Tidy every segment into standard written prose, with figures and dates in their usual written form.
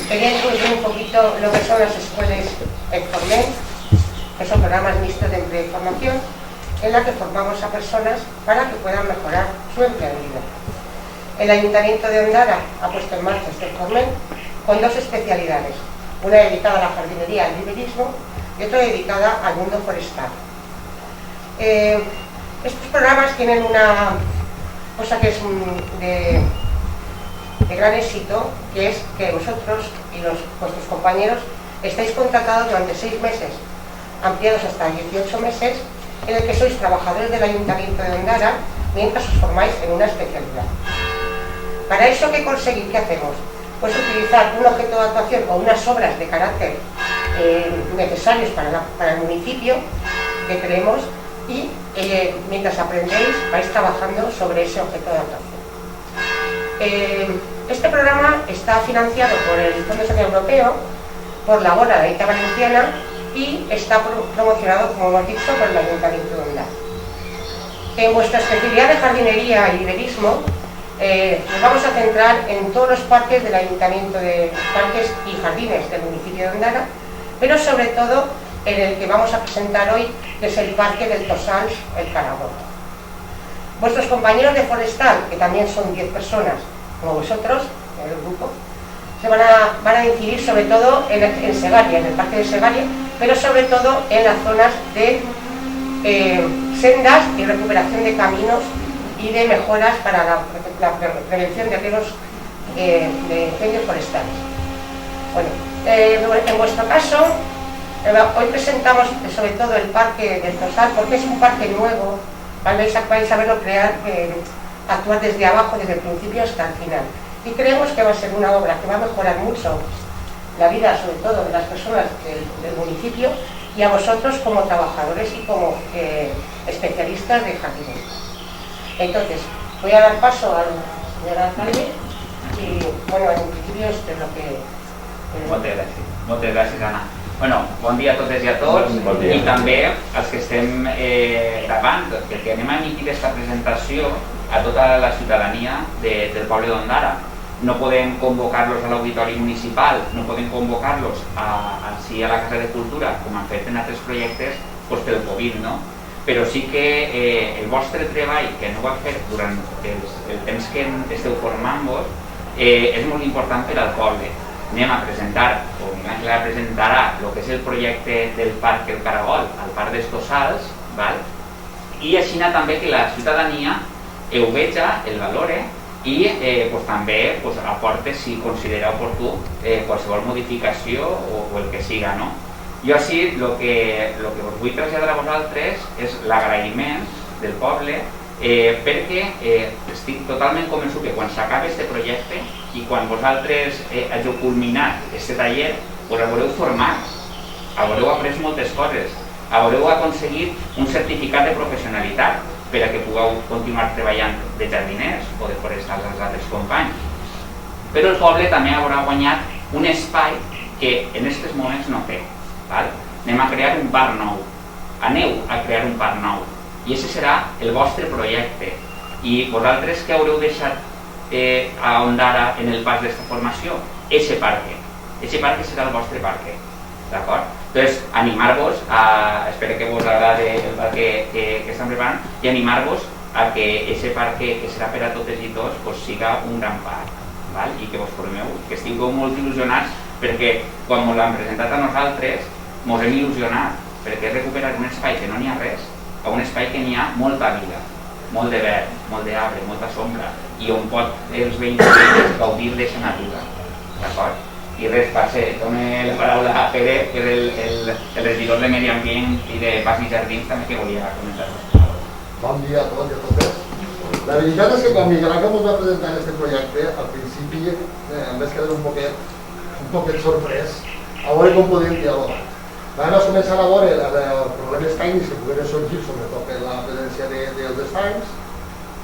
quería introducir un poquito lo que son las escuelas Formen, que son programas mixtos de empleo y formación, en la que formamos a personas para que puedan mejorar su empleabilidad. El Ayuntamiento de Ondara ha puesto en marcha este Formen con dos especialidades, una dedicada a la jardinería, al viverismo, y otra dedicada al mundo forestal. Estos programas tienen una cosa que es de gran éxito, que es que vosotros y vuestros compañeros estáis contratados durante 6 meses, ampliados hasta 18 meses, en el que sois trabajadores del Ayuntamiento de Ondara mientras os formáis en una especialidad. Para eso, ¿qué conseguir? ¿Qué hacemos? Pues utilizar un objeto de actuación o unas obras de carácter necesarios para el municipio que creemos, y mientras aprendéis vais trabajando sobre ese objeto de actuación. Este programa está financiado por el Fondo Social Europeo, por la Bola de la Ita Valenciana, y está promocionado, como hemos dicho, por el Ayuntamiento de Ondara. En vuestra especialidad de jardinería y viverismo, nos vamos a centrar en todos los parques del Ayuntamiento, de parques y jardines del municipio de Ondara, pero sobre todo en el que vamos a presentar hoy, que es el Parque del Tossals, el Caragol. Vuestros compañeros de Forestal, que también son 10 personas, como vosotros, en el grupo, van a incidir sobre todo en Segaria, en el Parque de Segaria, pero sobre todo en las zonas de sendas y recuperación de caminos y de mejoras para la prevención de riesgos de incendios forestales. Bueno, en vuestro caso, hoy presentamos sobre todo el Parque del Tossal, porque es un parque nuevo, vais a verlo crear, actuar desde abajo, desde el principio hasta el final. Y creemos que va a ser una obra que va a mejorar mucho la vida, sobre todo de las personas del municipio, y a vosotros como trabajadores y como especialistas de jardinería. Entonces, voy a dar paso al señor alcalde y, bueno, en principio esto es lo que... Moltes gràcies, Anna. Bueno, bon dia a totes i a tots, i també als que estem gravant, perquè anem a emitir aquesta presentació a tota la ciutadania del poble d'Ondara. No podem convocar-los a l'auditori municipal, no podem convocar-los així a la Casa de Cultura, com han fet en altres projectes, doncs pel Covid, no? Però sí que el vostre treball, que no ho heu fet durant el temps que esteu formant-vos, és molt important per al poble. Anem a presentar, o Àngela presentarà, el que és el projecte del Parc El Caragol, al Parc dels Tossals, i així també que la ciutadania ho veja, el valore, i també aporte, si considera oportú, qualsevol modificació o el que siga. Jo així el que us vull traslladar a vosaltres és l'agraïment del poble, perquè estic totalment convençut que quan s'acabi aquest projecte i quan vosaltres hàgiu culminat aquest taller, us haureu format, haureu après moltes coses, haureu aconseguit un certificat de professionalitat per a que pugueu continuar treballant de jardiners o de forestals als altres companys. Però el poble també haurà guanyat un espai que en aquests moments no té. Anem a crear un parc nou, aneu a crear un parc nou, i aquest serà el vostre projecte. I vosaltres que haureu deixat a Ondara en el pas d'esta formació? Eixe parc serà el vostre parc, d'acord? Doncs animar-vos, espero que vos agrade el parc que estan preparant, i animar-vos a que aquest parc que serà per a totes i tots siga un gran parc, i que vos formeu, que estigueu molt il·lusionats, perquè quan ens l'han presentat a nosaltres ens hem il·lusionat, perquè és recuperar un espai que no n'hi ha res a un espai que n'hi ha molta vida, molt de verd, molt d'arbre, molta sombra, i on pot els veïns gaudir d'aquesta natura, d'acord? I res, dono la paraula a Pere, que és el regidor de Medi Ambient i de Parcs i Jardins, també, que volia comentar. Bon dia a tots i a totes. La veritat és que quan Miguel Ángel ens va presentar aquest projecte, al principi em vaig quedar un poquet sorprès a veure com podíem dialogar. Vam començar a veure els problemes tècnics que podien sorgir, sobretot per la presència dels estancs,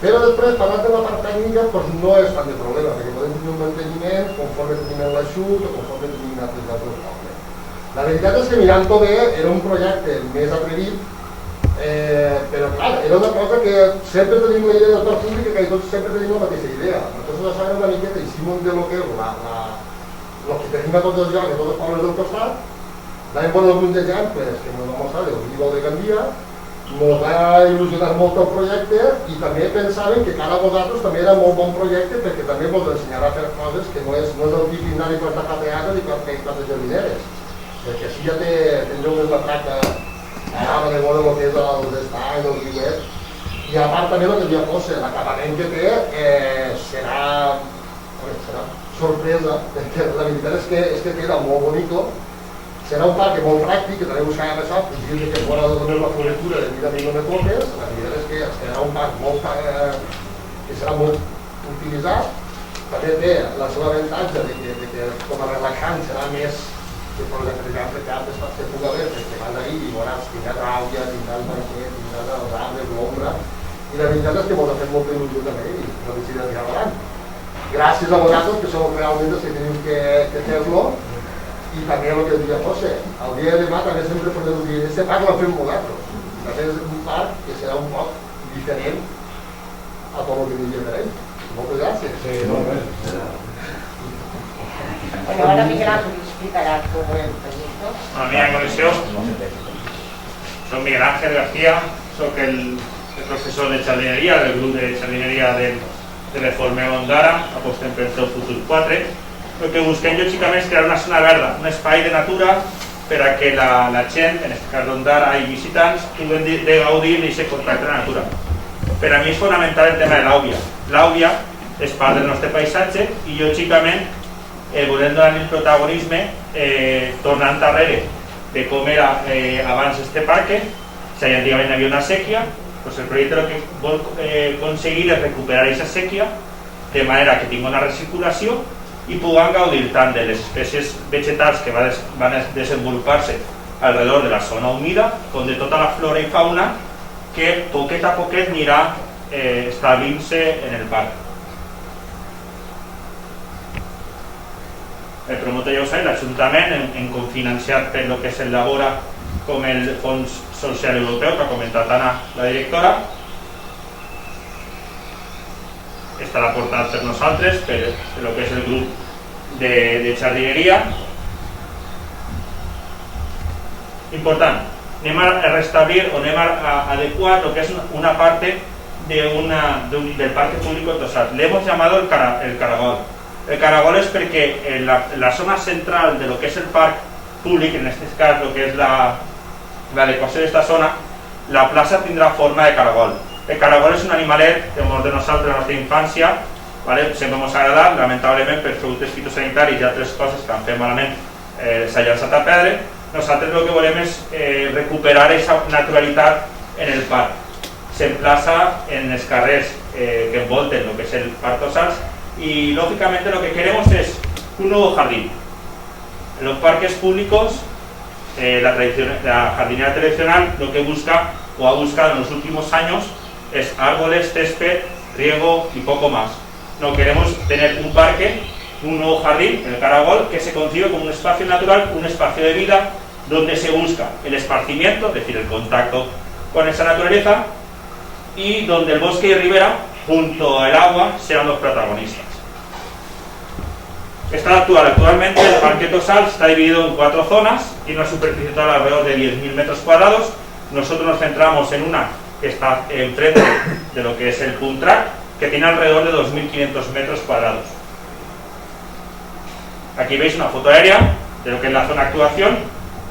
però després, parlant de la part tècnica, no és tant de problema, perquè podem tenir un manteniment conforme tenim l'aixut o conforme tenim altres del poble. La veritat és que mirant-ho bé, era un projecte més atrevit, però clar, era una cosa que sempre tenim la idea del parc públic, que tots sempre tenim la mateixa idea. Nosaltres la sabem una miqueta i Simon de lo que és tenim a tots els llocs, a tots els pobles del costat, vam veure algun de gent pues, que ens va mostrar del Vigo de Gandia, ens va il·lusionar molt el projecte i també pensaven que cada vosaltres també era molt bon projecte perquè també ens ensenyarà a fer coses que no és el típic anar i plantar pateades i plantar jardineres. Perquè així ja tindreu més la traca ara de veure el que és els estanys, els riuets, i a part també el que ja fosse, l'acabament que té serà sorpresa, perquè la veritat és que queda molt bonico. Serà un parc molt pràctic, que també buscàvem això, fins i tot que fora de donar la floritura de mida millometropes, la veritat és que serà un parc que serà molt utilitzat. També té el seu avantatge de que com a relaxant serà més que per exemple que altres parts que pugui haver, que vas ahir i veuràs, tindràs àuia, tindràs banquet, tindràs els arbres, l'ombra, i la veritat és que ens ha fet molta il·lusió també i no deixi de tirar endavant. Gràcies a vosaltres, que sou realment els que teniu que fer-lo, i també el que diria José, el dia de demà també sempre podeu dir, este parc l'hem fet vosaltres. També és un parc que serà un poc diferent a tot el que diria per ell. Moltes gràcies. Sí, molt bé. Bueno, ahora Miguel Ángel explicará todo el proyecto. Bona mia, connexió. Soc Miguel Ángel García, soc el professor de jardineria del grup de jardineria de Reformem Ondara, apostem per el futur 4. El que busquem lògicament és crear una zona verda, un espai de natura per a que la gent, en aquest cas d'Ondara i visitants, puguin de gaudir d'aquest contacte amb la natura. Per a mi és fonamental el tema de l'àuia. L'àuia és part del nostre paisatge i lògicament volem donar el protagonisme tornant darrere de com era abans este parc. Si antigament hi havia una sèquia, doncs el projecte el que vol aconseguir és recuperar aquesta sèquia de manera que tingui una recirculació i puguem gaudir tant de les espècies vegetals que van desenvolupar-se alrededor de la zona humida com de tota la flora i fauna que poquet a poquet anirà establint-se en el parc. El promotor ja ho sap, l'Ajuntament, en cofinanciat per el que s'elabora com el Fons Social Europeu, que ha comentat Anna, la directora, estarà portat per nosaltres, per el que és el grup de jardineria. Important, anem a restablir o anem a adequar el que és una part del parque público Tossal. Le hemos llamado el caragol. El caragol és perquè la zona central de lo que és el parc públic, en aquest cas el que és l'adequació d'esta zona, la plaça tindrà forma de caragol. El caragol és un animalet que molts de nosaltres, la nostra infància, sempre ens ha agradat, lamentablement per productes fitosanitaris i altres coses que han fet malament s'ha llançat a perdre. Nosaltres el que volem és recuperar aquesta naturalitat en el parc. S'emplaça en els carrers que envolten el que és el Parc Tossals y lógicamente lo que queremos es un nuevo jardín. En los parques públicos, la jardinería tradicional lo que busca o ha buscado en los últimos años es árboles, césped, riego y poco más. No, queremos tener un parque, un nuevo jardín, el Caragol, que se concibe como un espacio natural, un espacio de vida donde se busca el esparcimiento, es decir, el contacto con esa naturaleza, y donde el bosque y ribera junto al agua sean los protagonistas. Actualmente el Parque Tossal está dividido en 4 zonas, tiene una superficie total alrededor de 10.000 metros cuadrados. Nosotros nos centramos en una que está enfrente de lo que es el Punt Track, que tiene alrededor de 2.500 metros cuadrados. Aquí veis una foto aérea de lo que es la zona de actuación,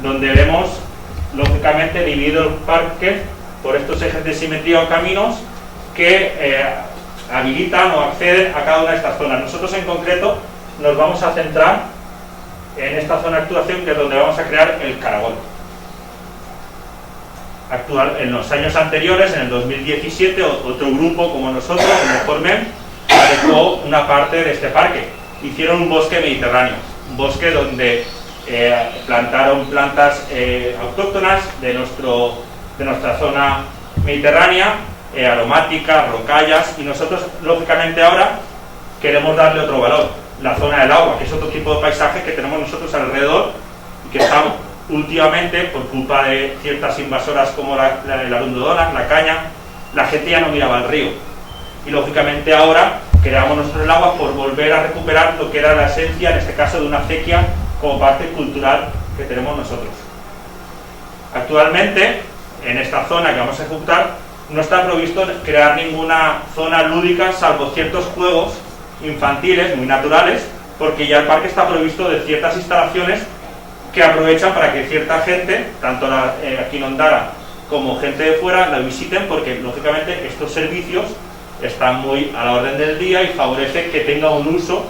donde vemos lógicamente dividido el parque por estos ejes de simetría o caminos que habilitan o acceden a cada una de estas zonas. Nosotros en concreto nos vamos a centrar en esta zona de actuación, que es donde vamos a crear el Caragol. En los años anteriores, en el 2017, otro grupo como nosotros, el Reformem, adecuó una parte de este parque. Hicieron un bosque mediterráneo, un bosque donde plantaron plantas autóctonas de nuestra zona mediterránea, aromáticas, rocallas, y nosotros lógicamente ahora queremos darle otro valor, la zona del agua, que es otro tipo de paisaje que tenemos nosotros alrededor y que está últimamente, por culpa de ciertas invasoras como la Lundodona, la caña, la gente ya no miraba al río, y lógicamente ahora creamos nosotros el agua por volver a recuperar lo que era la esencia, en este caso de una acequia, como parte cultural que tenemos nosotros. Actualmente, en esta zona que vamos a ejecutar, no está previsto crear ninguna zona lúdica, salvo ciertos juegos infantiles muy naturales, porque ya el parque está provisto de ciertas instalaciones que aprovechan para que cierta gente, tanto aquí en Ondara como gente de fuera, la visiten, porque lógicamente estos servicios están muy a la orden del día y favorece que tenga un uso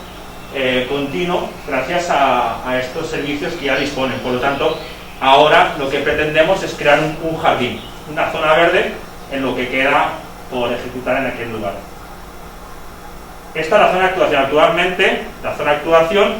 continuo gracias a estos servicios que ya disponen. Por lo tanto, ahora lo que pretendemos es crear un jardín, una zona verde en lo que queda por ejecutar en aquel lugar. Esta es la zona de actuación. Actualmente, la zona de actuación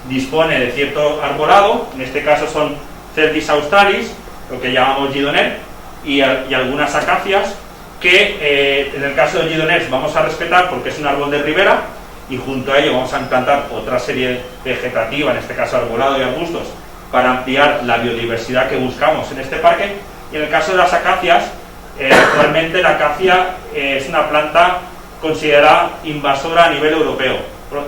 dispone de cierto arbolado, en este caso son Celtis australis, lo que llamamos gidonet, y algunas acacias, que en el caso del gidonet vamos a respetar porque es un árbol de ribera, y junto a ello vamos a implantar otra serie vegetativa, en este caso arbolado y arbustos, para ampliar la biodiversidad que buscamos en este parque. Y en el caso de las acacias, actualmente la acacia es una planta considerada invasora a nivel europeo,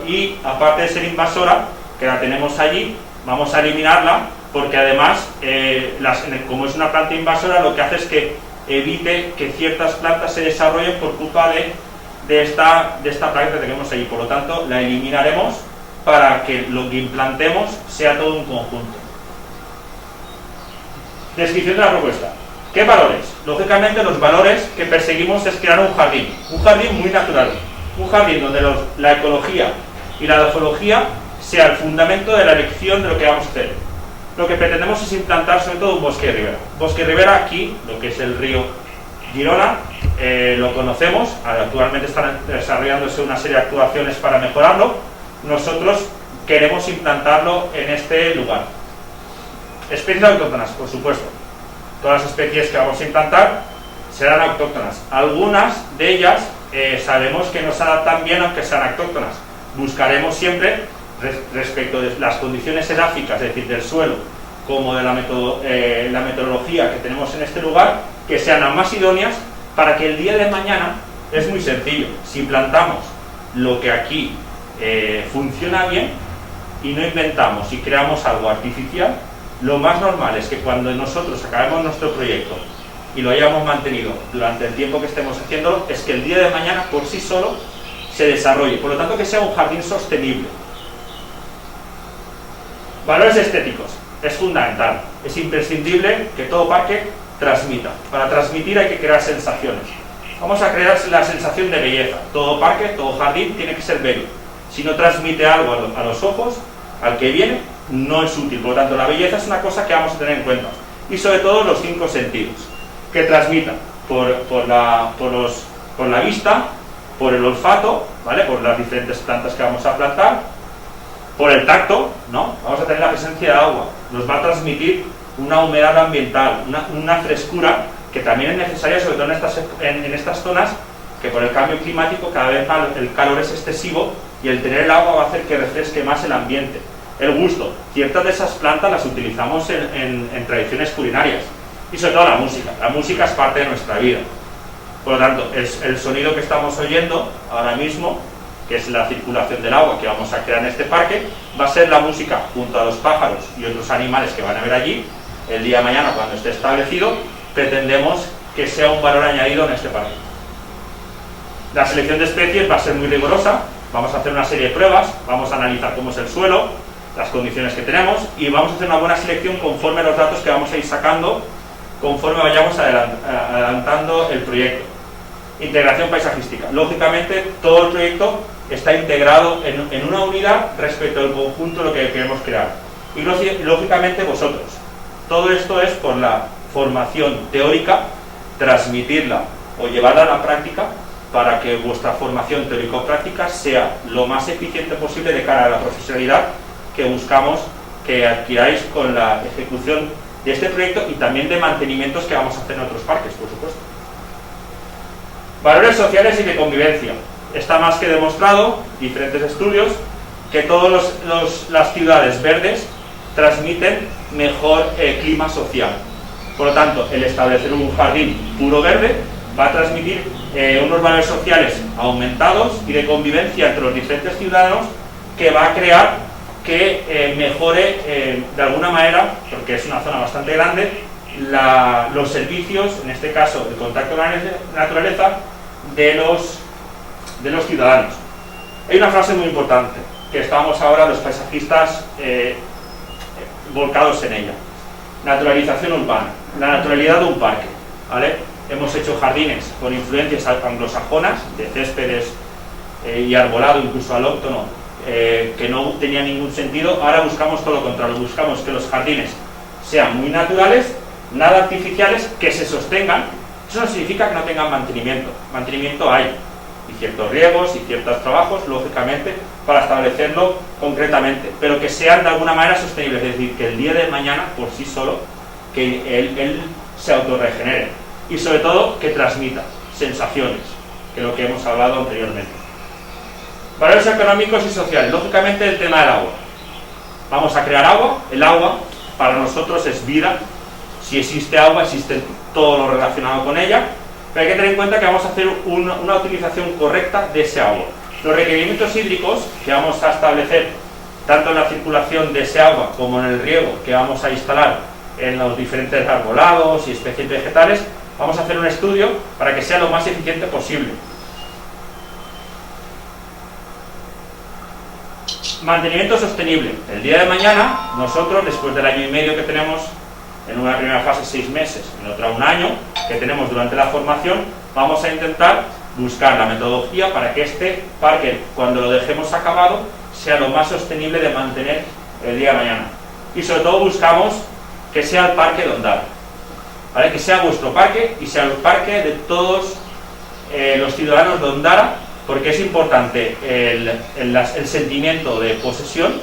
y aparte de ser invasora, que la tenemos allí, vamos a eliminarla porque además, como es una planta invasora, lo que hace es que evite que ciertas plantas se desarrollen por culpa de esta planta que tenemos allí. Por lo tanto, la eliminaremos para que lo que implantemos sea todo un conjunto. Descripción de la propuesta. ¿Qué valores? Lógicamente, los valores que perseguimos es crear un jardín muy natural, un jardín donde la ecología y la ecología sea el fundamento de la elección de lo que vamos a hacer. Lo que pretendemos es implantar sobre todo un bosque de ribera. Bosque de ribera, aquí, lo que es el río Girona, lo conocemos, actualmente están desarrollándose una serie de actuaciones para mejorarlo. Nosotros queremos implantarlo en este lugar. Especies autóctonas, por supuesto. Todas las especies que vamos a implantar serán autóctonas. Algunas de ellas sabemos que no se adaptan bien aunque sean autóctonas. Buscaremos siempre, respecto de las condiciones edáficas, es decir, del suelo, como de la metodología que tenemos en este lugar, que sean las más idóneas para que el día de mañana, es muy sencillo, si plantamos lo que aquí funciona bien y no inventamos y creamos algo artificial, lo más normal es que cuando nosotros acabemos nuestro proyecto y lo hayamos mantenido durante el tiempo que estemos haciéndolo, es que el día de mañana por sí solo se desarrolle. Por lo tanto, que sea un jardín sostenible. Valores estéticos. Es fundamental. Es imprescindible que todo parque transmita. Para transmitir hay que crear sensaciones. Vamos a crear la sensación de belleza. Todo parque, todo jardín tiene que ser bello. Si no transmite algo a los ojos, al que viene, no es útil. Por lo tanto, la belleza es una cosa que vamos a tener en cuenta. Y sobre todo los 5 sentidos. Que transmitan por la vista, por el olfato, ¿vale? Por las diferentes plantas que vamos a plantar, por el tacto, ¿no? Vamos a tener la presencia de agua. Nos va a transmitir una humedad ambiental, una frescura que también es necesaria, sobre todo en estas zonas que por el cambio climático cada vez más el calor es excesivo y el tener el agua va a hacer que refresque más el ambiente. El gusto. Ciertas de esas plantas las utilizamos en tradiciones culinarias. Y sobre todo la música. La música es parte de nuestra vida. Por lo tanto, el sonido que estamos oyendo ahora mismo, que es la circulación del agua que vamos a crear en este parque, va a ser la música junto a los pájaros y otros animales que van a ver allí. El día de mañana, cuando esté establecido, pretendemos que sea un valor añadido en este parque. La selección de especies va a ser muy rigurosa. Vamos a hacer una serie de pruebas, vamos a analizar cómo es el suelo, las condiciones que tenemos, y vamos a hacer una buena selección conforme a los datos que vamos a ir sacando conforme vayamos adelantando el proyecto. Integración paisajística. Lógicamente, todo el proyecto está integrado en una unidad respecto al conjunto de lo que queremos crear. Y lógicamente vosotros. Todo esto es por la formación teórica, transmitirla o llevarla a la práctica para que vuestra formación teórico-práctica sea lo más eficiente posible de cara a la profesionalidad que buscamos que adquiráis con la ejecución de este proyecto y también de mantenimientos que vamos a hacer en otros parques, por supuesto. Valores sociales y de convivencia. Está más que demostrado, diferentes estudios, que todas las ciudades verdes transmiten mejor clima social. Por lo tanto, el establecer un jardín puro verde va a transmitir unos valores sociales aumentados y de convivencia entre los diferentes ciudadanos, que va a crear que mejore de alguna manera, porque es una zona bastante grande, los servicios, en este caso el contacto con la naturaleza, de los ciudadanos. Hay una frase muy importante, que estamos ahora los paisajistas volcados en ella: naturalización urbana, la naturalidad de un parque, ¿vale? Hemos hecho jardines con influencias anglosajonas, de céspedes y arbolado, incluso alóctono, que no tenía ningún sentido. Ahora buscamos todo lo contrario, buscamos que los jardines sean muy naturales, nada artificiales, que se sostengan. Eso no significa que no tengan mantenimiento. Mantenimiento hay, y ciertos riegos y ciertos trabajos, lógicamente, para establecerlo concretamente, pero que sean de alguna manera sostenibles, es decir, que el día de mañana, por sí solo, que él se autorregenere, y sobre todo que transmita sensaciones, que es lo que hemos hablado anteriormente. Valores económicos y sociales, lógicamente el tema del agua. Vamos a crear agua. El agua para nosotros es vida. Si existe agua, existe todo lo relacionado con ella, pero hay que tener en cuenta que vamos a hacer una utilización correcta de ese agua. Los requerimientos hídricos que vamos a establecer, tanto en la circulación de ese agua como en el riego que vamos a instalar en los diferentes arbolados y especies vegetales, vamos a hacer un estudio para que sea lo más eficiente posible. Mantenimiento sostenible. El día de mañana, nosotros, después del año y medio que tenemos, en una primera fase 6 meses, en otra 1 año, que tenemos durante la formación, vamos a intentar buscar la metodología para que este parque, cuando lo dejemos acabado, sea lo más sostenible de mantener el día de mañana. Y sobre todo buscamos que sea el parque de Ondara, ¿vale? Que sea vuestro parque y sea el parque de todos los ciudadanos de Ondara, porque es importante el sentimiento de posesión,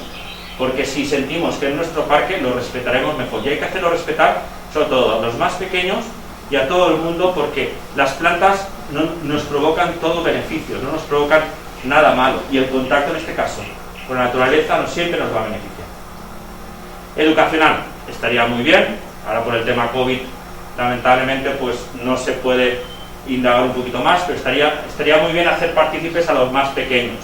porque si sentimos que es nuestro parque, lo respetaremos mejor. Y hay que hacerlo respetar, sobre todo a los más pequeños y a todo el mundo, porque las plantas nos provocan todo beneficios, no nos provocan nada malo. Y el contacto, en este caso, con la naturaleza no siempre nos va a beneficiar. Educacional, estaría muy bien. Ahora por el tema COVID, lamentablemente, pues no se puede indagar un poquito más, pero estaría muy bien hacer partícipes a los más pequeños,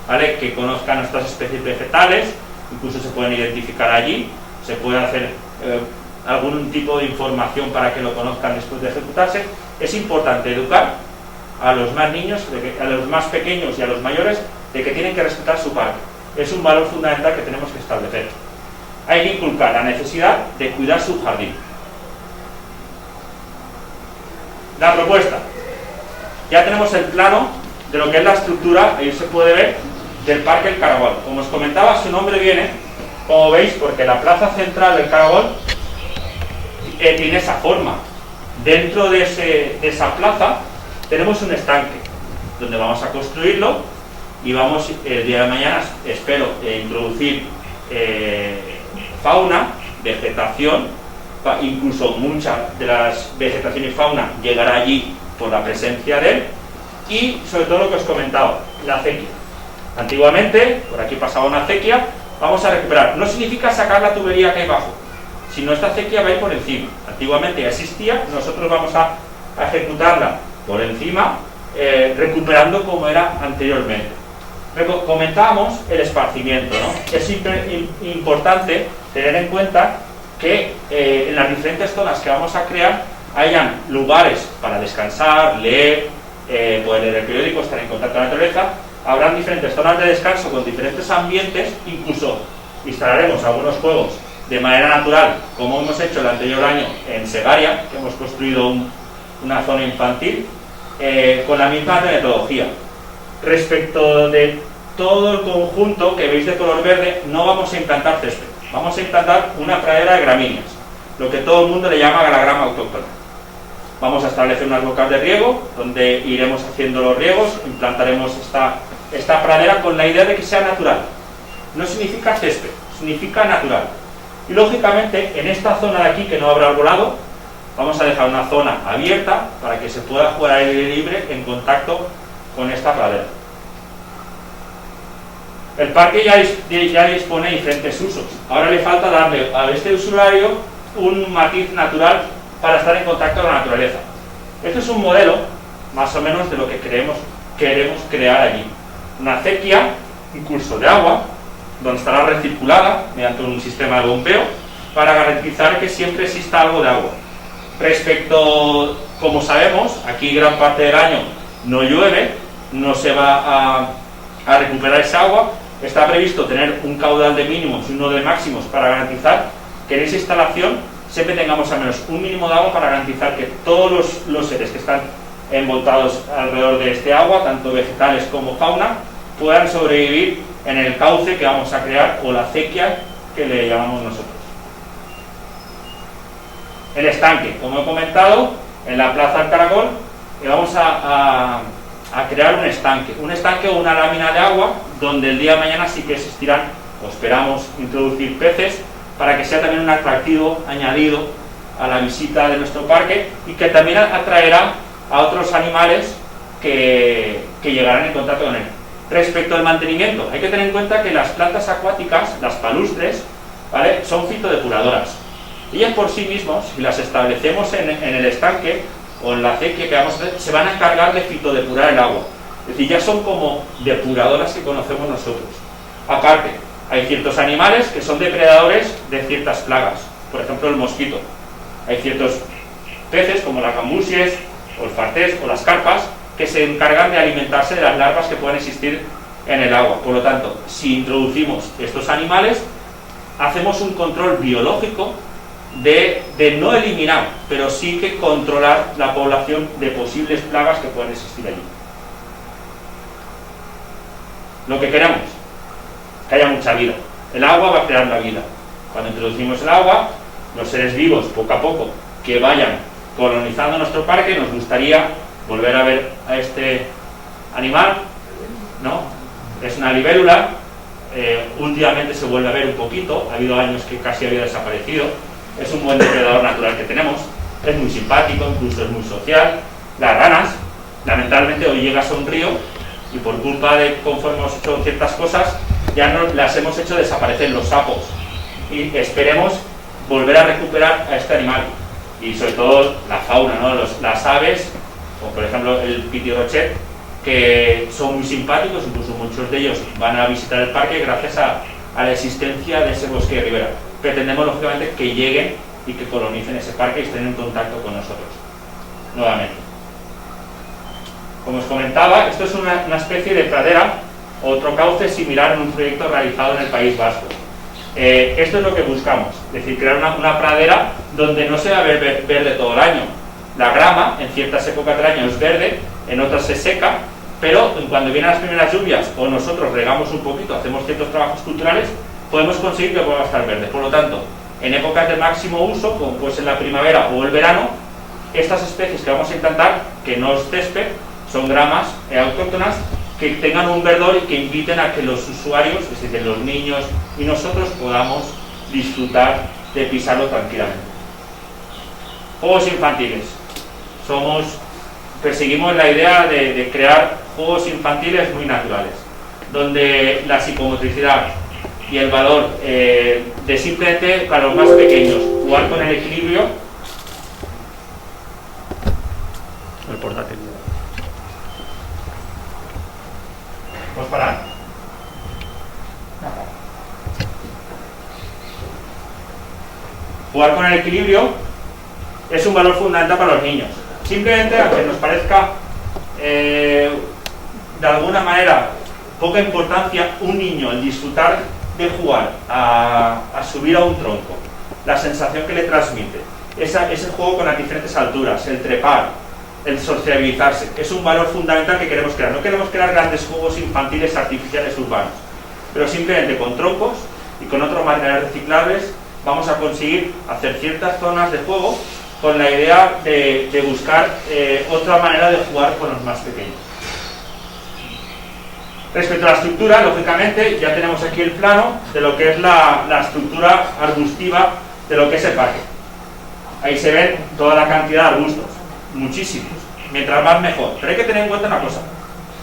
¿vale? Que conozcan nuestras especies vegetales, incluso se pueden identificar allí, se puede hacer algún tipo de información para que lo conozcan después de ejecutarse. Es importante educar a los más niños, a los más pequeños y a los mayores, de que tienen que respetar su parque. Es un valor fundamental que tenemos que establecer. Hay que inculcar la necesidad de cuidar su jardín. La propuesta. Ya tenemos el plano de lo que es la estructura, ahí se puede ver, del Parque El Caragol. Como os comentaba, su nombre viene, como veis, porque la plaza central del Caragol tiene esa forma. Dentro de esa plaza tenemos un estanque, donde vamos a construirlo y vamos el día de mañana, espero, introducir fauna, vegetación. Incluso mucha de las vegetación y fauna llegará allí por la presencia de él, y sobre todo lo que os comentaba, la acequia. Antiguamente, por aquí pasaba una acequia, vamos a recuperar. No significa sacar la tubería que hay abajo, sino esta acequia va a ir por encima. Antiguamente ya existía, nosotros vamos a ejecutarla por encima, recuperando como era anteriormente. Comentábamos el esparcimiento, ¿no? Es importante tener en cuenta que en las diferentes zonas que vamos a crear hayan lugares para descansar, leer, poder leer el periódico, estar en contacto con la naturaleza. Habrán diferentes zonas de descanso con diferentes ambientes, incluso instalaremos algunos juegos de manera natural, como hemos hecho el anterior año en Segaria, que hemos construido una zona infantil, con la misma metodología. Respecto de todo el conjunto que veis de color verde, no vamos a implantar césped. Vamos a implantar una pradera de gramíneas, lo que todo el mundo le llama galagrama autóctona. Vamos a establecer unas bocas de riego, donde iremos haciendo los riegos, implantaremos esta pradera con la idea de que sea natural. No significa césped, significa natural. Y lógicamente, en esta zona de aquí, que no habrá arbolado, vamos a dejar una zona abierta para que se pueda jugar al aire libre en contacto con esta pradera. El parque ya dispone de diferentes usos. Ahora le falta darle a este usuario un matiz natural para estar en contacto con la naturaleza. Este es un modelo más o menos de lo que queremos crear allí. Una acequia, un curso de agua, donde estará recirculada mediante un sistema de bombeo para garantizar que siempre exista algo de agua. Respecto, como sabemos, aquí gran parte del año no llueve, no se va a recuperar esa agua. Está previsto tener un caudal de mínimos y uno de máximos para garantizar que en esa instalación siempre tengamos al menos un mínimo de agua para garantizar que todos los seres que están envoltados alrededor de este agua, tanto vegetales como fauna, puedan sobrevivir en el cauce que vamos a crear o la acequia que le llamamos nosotros. El estanque, como he comentado, en la Plaza del Caracol vamos a crear un estanque o una lámina de agua donde el día de mañana sí que existirán, o esperamos introducir peces para que sea también un atractivo añadido a la visita de nuestro parque y que también atraerá a otros animales que llegarán en contacto con él. Respecto al mantenimiento, hay que tener en cuenta que las plantas acuáticas, las palustres, ¿vale?, son fitodepuradoras. Ellas por sí mismas, si las establecemos en el estanque o en la acequia que vamos a hacer, se van a encargar de fitodepurar el agua. Es decir, ya son como depuradoras que conocemos nosotros. Aparte, hay ciertos animales que son depredadores de ciertas plagas, por ejemplo el mosquito. Hay ciertos peces como las gambusias o el fartés o las carpas que se encargan de alimentarse de las larvas que pueden existir en el agua. Por lo tanto, si introducimos estos animales, hacemos un control biológico de no eliminar, pero sí que controlar la población de posibles plagas que pueden existir allí. Lo que queremos, que haya mucha vida. El agua va a crear la vida. Cuando introducimos el agua, los seres vivos, poco a poco, que vayan colonizando nuestro parque, nos gustaría volver a ver a este animal, ¿no? Es una libélula, últimamente se vuelve a ver un poquito, ha habido años que casi había desaparecido. Es un buen depredador natural que tenemos, es muy simpático, incluso es muy social. Las ranas, lamentablemente hoy llegas a un río y por culpa de conforme hemos hecho ciertas cosas, ya no las hemos hecho desaparecer. Los sapos, y esperemos volver a recuperar a este animal, y sobre todo la fauna, ¿no? Las aves, como por ejemplo el pitirrochet, que son muy simpáticos, incluso muchos de ellos van a visitar el parque gracias a la existencia de ese bosque de ribera. Pretendemos lógicamente que lleguen y que colonicen ese parque y estén en contacto con nosotros nuevamente. Como os comentaba, esto es una especie de pradera, otro cauce similar en un proyecto realizado en el País Vasco. Esto es lo que buscamos, es decir, crear una pradera donde no se va a ver verde todo el año. La grama en ciertas épocas del año es verde, en otras se seca, pero cuando vienen las primeras lluvias o nosotros regamos un poquito, hacemos ciertos trabajos culturales, podemos conseguir que vuelva a estar verde. Por lo tanto, en épocas de máximo uso, como puede ser la primavera o el verano, estas especies que vamos a implantar, que no es césped, son gramas autóctonas, que tengan un verdor y que inviten a que los usuarios, es decir, los niños y nosotros, podamos disfrutar de pisarlo tranquilamente. Juegos infantiles. Perseguimos la idea de crear juegos infantiles muy naturales, donde la psicomotricidad y el valor de simplemente para los más pequeños jugar con el equilibrio. El portátil. Pues parar. Jugar con el equilibrio es un valor fundamental para los niños. Simplemente, aunque nos parezca de alguna manera poca importancia, un niño, el disfrutar de jugar a subir a un tronco, la sensación que le transmite, ese juego con las diferentes alturas, el trepar, el sociabilizarse, es un valor fundamental que queremos crear. No queremos crear grandes juegos infantiles artificiales urbanos, pero simplemente con troncos y con otros materiales reciclables vamos a conseguir hacer ciertas zonas de juego con la idea de buscar otra manera de jugar con los más pequeños. Respecto a la estructura, lógicamente, ya tenemos aquí el plano de lo que es la estructura arbustiva de lo que es el parque. Ahí se ven toda la cantidad de arbustos, muchísimos, mientras más mejor. Pero hay que tener en cuenta una cosa,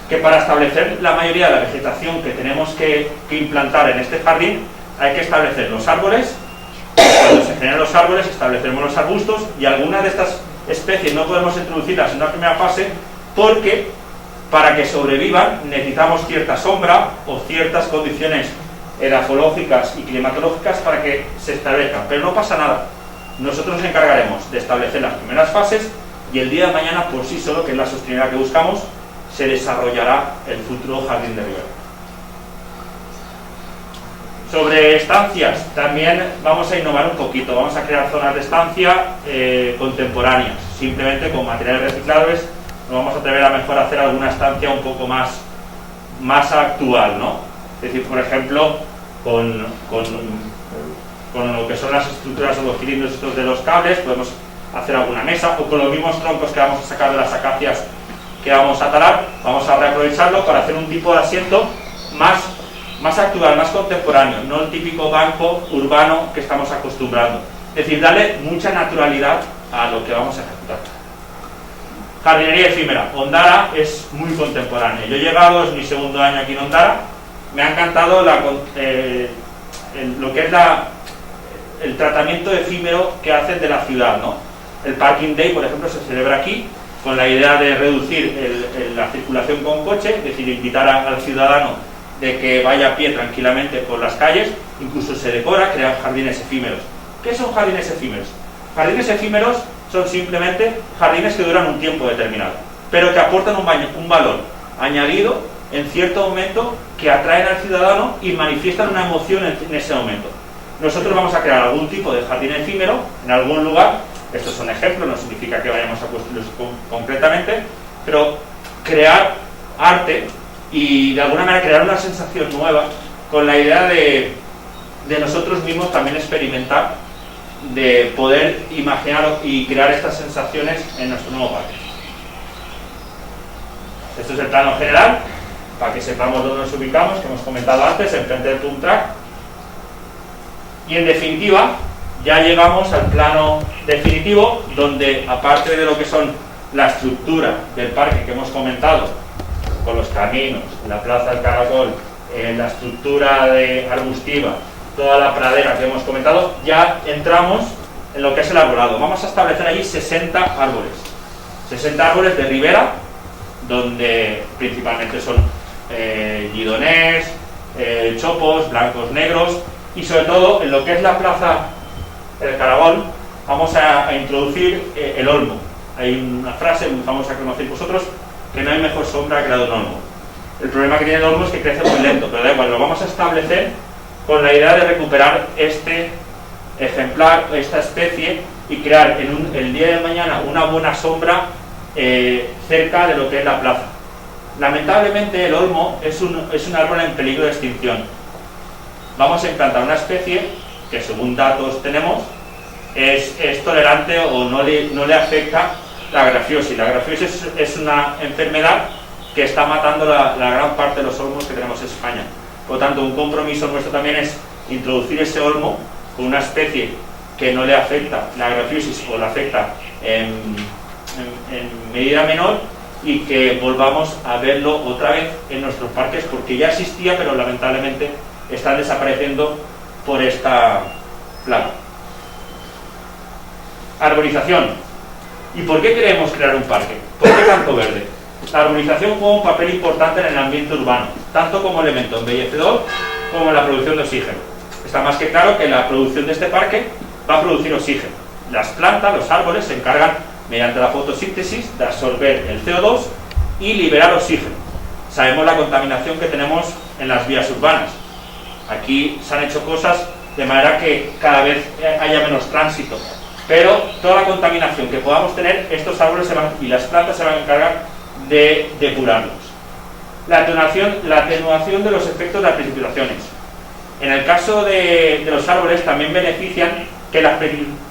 que para establecer la mayoría de la vegetación que tenemos que implantar en este jardín, hay que establecer los árboles. Cuando se generan los árboles, estableceremos los arbustos, y algunas de estas especies no podemos introducirlas en una primera fase porque para que sobrevivan necesitamos cierta sombra o ciertas condiciones edafológicas y climatológicas para que se establezcan, pero no pasa nada. Nosotros nos encargaremos de establecer las primeras fases y el día de mañana por sí solo, que es la sostenibilidad que buscamos, se desarrollará el futuro jardín de Ribera. Sobre estancias, también vamos a innovar un poquito, vamos a crear zonas de estancia contemporáneas, simplemente con materiales reciclables. Nos vamos a atrever a mejor hacer alguna estancia un poco más actual, ¿no? Es decir, por ejemplo, con lo que son las estructuras o los cilindros estos de los cables, podemos hacer alguna mesa, o con los mismos troncos que vamos a sacar de las acacias que vamos a talar, vamos a reaprovecharlo para hacer un tipo de asiento más actual, más contemporáneo, no el típico banco urbano que estamos acostumbrando. Es decir, darle mucha naturalidad a lo que vamos a ejecutar. Jardinería efímera. Ondara es muy contemporánea. Yo he llegado, es mi segundo año aquí en Ondara, me ha encantado lo que es el tratamiento efímero que hacen de la ciudad, ¿no? El Parking Day, por ejemplo, se celebra aquí con la idea de reducir la circulación con coche, es decir, invitar al ciudadano de que vaya a pie tranquilamente por las calles, incluso se decora, crean jardines efímeros. ¿Qué son jardines efímeros? Jardines efímeros son simplemente jardines que duran un tiempo determinado, pero que aportan un valor añadido en cierto momento que atraen al ciudadano y manifiestan una emoción en ese momento. Nosotros vamos a crear algún tipo de jardín efímero en algún lugar. Estos son ejemplos, no significa que vayamos a construirlos concretamente, pero crear arte y de alguna manera crear una sensación nueva con la idea de nosotros mismos también experimentar, de poder imaginar y crear estas sensaciones en nuestro nuevo parque. Esto es el plano general, para que sepamos dónde nos ubicamos, que hemos comentado antes, enfrente del Pump Track. Y en definitiva, ya llegamos al plano definitivo, donde aparte de lo que son la estructura del parque que hemos comentado, con los caminos, la plaza del Caracol, la estructura arbustiva, toda la pradera que hemos comentado, ya entramos en lo que es el arbolado. Vamos a establecer allí 60 árboles. 60 árboles de ribera, donde principalmente son guidonés, chopos, blancos, negros, y sobre todo en lo que es la plaza del Caracol vamos a introducir el olmo. Hay una frase muy famosa que conocéis vosotros, que no hay mejor sombra que la de un olmo. El problema que tiene el olmo es que crece muy lento, pero da igual, lo vamos a establecer con la idea de recuperar este ejemplar, esta especie, y crear el día de mañana una buena sombra cerca de lo que es la plaza. Lamentablemente el olmo es un árbol en peligro de extinción. Vamos a implantar una especie que, según datos tenemos, es tolerante o no le afecta la grafiosis. La grafiosis es una enfermedad que está matando la gran parte de los olmos que tenemos en España. Por lo tanto, un compromiso nuestro también es introducir ese olmo con una especie que no le afecta la grafiosis o la afecta en medida menor, y que volvamos a verlo otra vez en nuestros parques, porque ya existía, pero lamentablemente están desapareciendo por esta plaga. Arborización. ¿Y por qué queremos crear un parque? ¿Por qué tanto verde? La arborización juega un papel importante en el ambiente urbano, tanto como elemento embellecedor como en la producción de oxígeno. Está más que claro que la producción de este parque va a producir oxígeno. Las plantas, los árboles, se encargan, mediante la fotosíntesis, de absorber el CO2 y liberar oxígeno. Sabemos la contaminación que tenemos en las vías urbanas. Aquí se han hecho cosas de manera que cada vez haya menos tránsito, pero toda la contaminación que podamos tener, estos árboles y las plantas se van a encargar de depurarlos. La atenuación de los efectos de las precipitaciones. En el caso de los árboles también benefician que las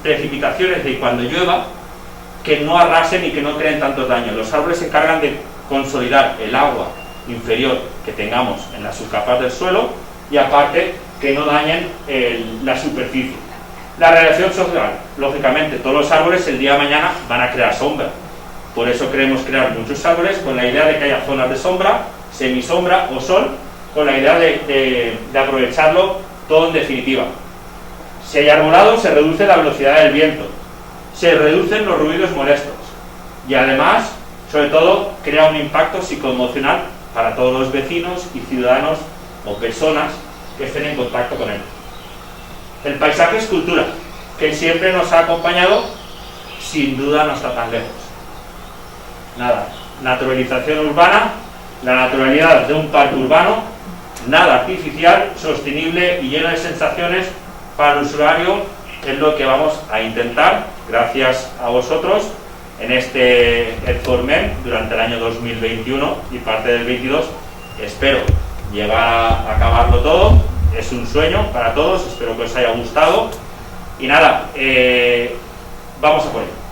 precipitaciones de cuando llueva, que no arrasen y que no creen tantos daños. Los árboles se encargan de consolidar el agua inferior que tengamos en las subcapas del suelo, y aparte que no dañen la superficie. La radiación social. Lógicamente, todos los árboles el día de mañana van a crear sombra. Por eso queremos crear muchos árboles con la idea de que haya zonas de sombra, semisombra o sol, con la idea de aprovecharlo todo en definitiva. Si hay arbolado, se reduce la velocidad del viento, se reducen los ruidos molestos, y además Sobre todo, crea un impacto psicoemocional para todos los vecinos y ciudadanos o personas que estén en contacto con él. El paisaje es cultura, que siempre nos ha acompañado, sin duda no está tan lejos. Nada, naturalización urbana, la naturalidad de un parque urbano, nada artificial, sostenible y lleno de sensaciones para el usuario, es lo que vamos a intentar, gracias a vosotros, en este Edformen durante el año 2021 y parte del 22. Espero llegar a acabarlo todo, es un sueño para todos, espero que os haya gustado y nada, vamos a por ello.